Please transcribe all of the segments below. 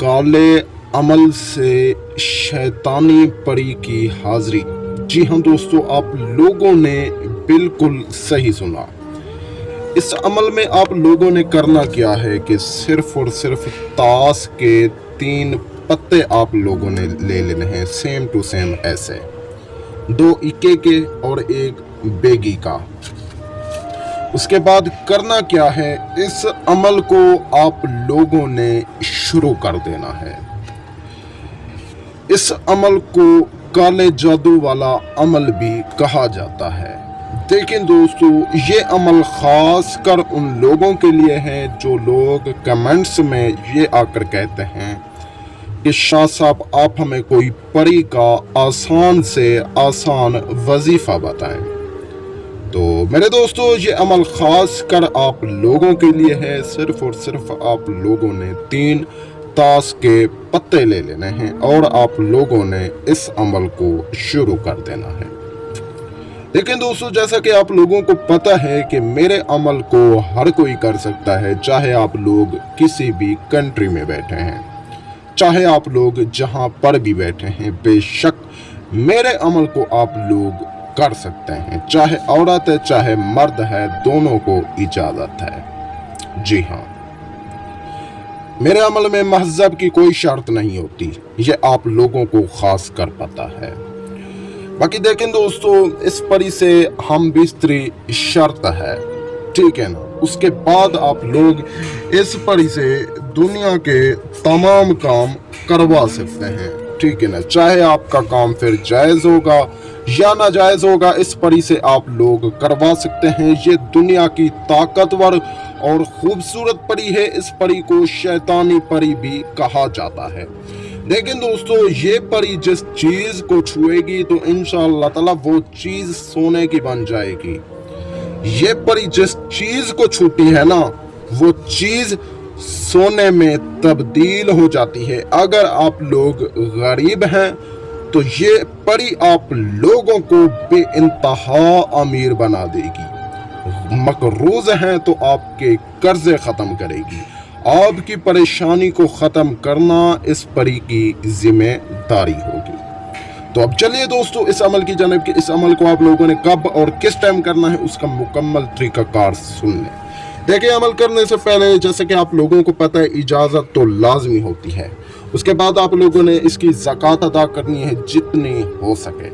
کالے عمل سے شیطانی پری کی حاضری۔ جی ہاں دوستو، آپ لوگوں نے بالکل صحیح سنا۔ اس عمل میں آپ لوگوں نے کرنا کیا ہے کہ صرف اور صرف تاش کے 3 پتے آپ لوگوں نے لے لینے ہیں، سیم ٹو سیم ایسے 2 اکے کے اور 1 بیگی کا۔ اس کے بعد کرنا کیا ہے، اس عمل کو آپ لوگوں نے شروع کر دینا ہے۔ اس عمل کو کالے جادو والا عمل بھی کہا جاتا ہے۔ دیکھیں دوستو، یہ عمل خاص کر ان لوگوں کے لیے ہے جو لوگ کمنٹس میں یہ آ کر کہتے ہیں کہ شاہ صاحب آپ ہمیں کوئی پری کا آسان سے آسان وظیفہ بتائیں۔ تو میرے دوستو، یہ عمل خاص کر آپ لوگوں کے لیے ہے۔ صرف اور صرف آپ لوگوں نے 3 تاش کے پتے لے لینے ہیں اور آپ لوگوں نے اس عمل کو شروع کر دینا ہے۔ لیکن دوستو، جیسا کہ آپ لوگوں کو پتہ ہے کہ میرے عمل کو ہر کوئی کر سکتا ہے، چاہے آپ لوگ کسی بھی کنٹری میں بیٹھے ہیں، چاہے آپ لوگ جہاں پر بھی بیٹھے ہیں، بے شک میرے عمل کو آپ لوگ کر سکتے ہیں، چاہے عورت ہے چاہے مرد ہے، دونوں کو اجازت ہے۔ جی ہاں، میرے عمل میں مذہب کی کوئی شرط نہیں ہوتی، یہ آپ لوگوں کو خاص کر پتہ ہے۔ باقی دیکھیں دوستو، اس پری سے ہم بستری شرط ہے، ٹھیک ہے نا۔ اس کے بعد آپ لوگ اس پری سے دنیا کے تمام کام کروا سکتے ہیں، ٹھیک ہے نا۔ چاہے آپ کا کام پھر جائز ہوگا یا ناجائز ہوگا، اس پری سے آپ لوگ کروا سکتے ہیں۔ یہ دنیا کی طاقتور اور خوبصورت پری ہے۔ اس پری کو شیطانی پری بھی کہا جاتا ہے۔ لیکن دوستو، یہ پری جس چیز کو چھوئے گی تو انشاءاللہ تعالی وہ چیز سونے کی بن جائے گی۔ یہ پری جس چیز کو چھوتی ہے نا، وہ چیز سونے میں تبدیل ہو جاتی ہے۔ اگر آپ لوگ غریب ہیں تو یہ پری آپ لوگوں کو بے انتہا امیر بنا دے گی۔ مقروض ہیں تو آپ کے قرضے ختم کرے گی۔ آپ کی پریشانی کو ختم کرنا اس پری کی ذمہ داری ہوگی۔ تو اب چلیے دوستو، اس عمل کی جانب کہ اس عمل کو آپ لوگوں نے کب اور کس ٹائم کرنا ہے، اس کا مکمل طریقہ کار سن لیں۔ دیکھیں، عمل کرنے سے پہلے جیسے کہ آپ لوگوں کو پتہ ہے، اجازت تو لازمی ہوتی ہے۔ اس کے بعد آپ لوگوں نے اس کی زکوٰۃ ادا کرنی ہے جتنی ہو سکے۔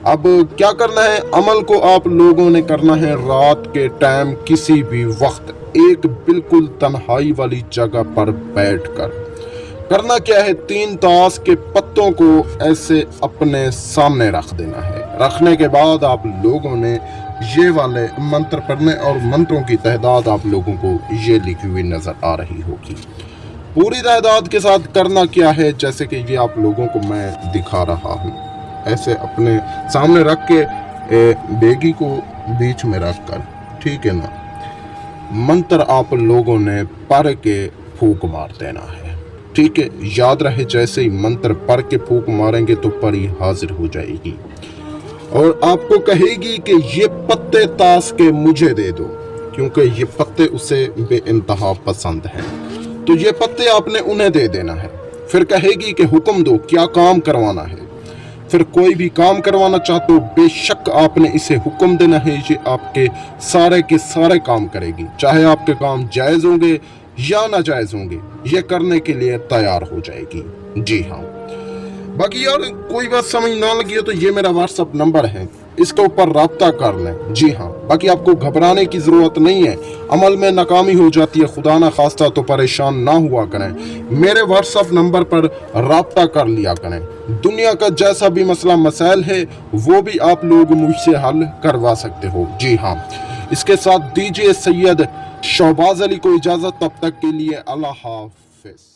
اب کیا کرنا ہے، عمل کو آپ لوگوں نے کرنا ہے رات کے ٹائم کسی بھی وقت، ایک بالکل تنہائی والی جگہ پر بیٹھ کر۔ کرنا کیا ہے، 3 تاش کے پتوں کو ایسے اپنے سامنے رکھ دینا ہے۔ رکھنے کے بعد آپ لوگوں نے یہ والے منتر پڑھنے، اور منتروں کی تعداد آپ لوگوں کو یہ لکھی ہوئی نظر آ رہی ہوگی۔ پوری تعداد کے ساتھ کرنا کیا ہے، جیسے کہ یہ آپ لوگوں کو میں دکھا رہا ہوں، ایسے اپنے سامنے رکھ کے بیگی کو بیچ میں رکھ کر، ٹھیک ہے نا، منتر آپ لوگوں نے پڑھ کے پھونک مار دینا ہے، ٹھیک ہے۔ یاد رہے، جیسے ہی منتر پڑھ کے پھونک ماریں گے تو پری حاضر ہو جائے گی اور آپ کو کہے گی کہ یہ پتے تاش کے مجھے دے دو، کیونکہ یہ پتے اسے بے انتہا پسند ہیں۔ تو یہ پتے آپ نے انہیں دے دینا ہے۔ پھر کہے گی کہ حکم دو، کیا کام کروانا ہے۔ پھر کوئی بھی کام کروانا چاہتے ہو، بے شک آپ نے اسے حکم دینا ہے، یہ آپ کے سارے کام کرے گی، چاہے آپ کے کام جائز ہوں گے یا ناجائز ہوں گے، یہ کرنے کے لیے تیار ہو جائے گی۔ جی ہاں، باقی یار کوئی بات سمجھ نہ لگی ہے تو یہ میرا واٹس ایپ نمبر ہے، اس کے اوپر رابطہ کر لیں۔ جی ہاں، باقی آپ کو گھبرانے کی ضرورت نہیں ہے۔ عمل میں ناکامی ہو جاتی ہے، خدا نہ خواستہ، تو پریشان نہ ہوا کریں، میرے واٹس ایپ نمبر پر رابطہ کر لیا کریں۔ دنیا کا جیسا بھی مسئلہ مسائل ہے وہ بھی آپ لوگ مجھ سے حل کروا سکتے ہو۔ جی ہاں، اس کے ساتھ دیجیے سید شہباز علی کو اجازت، تب تک کے لیے اللہ حافظ۔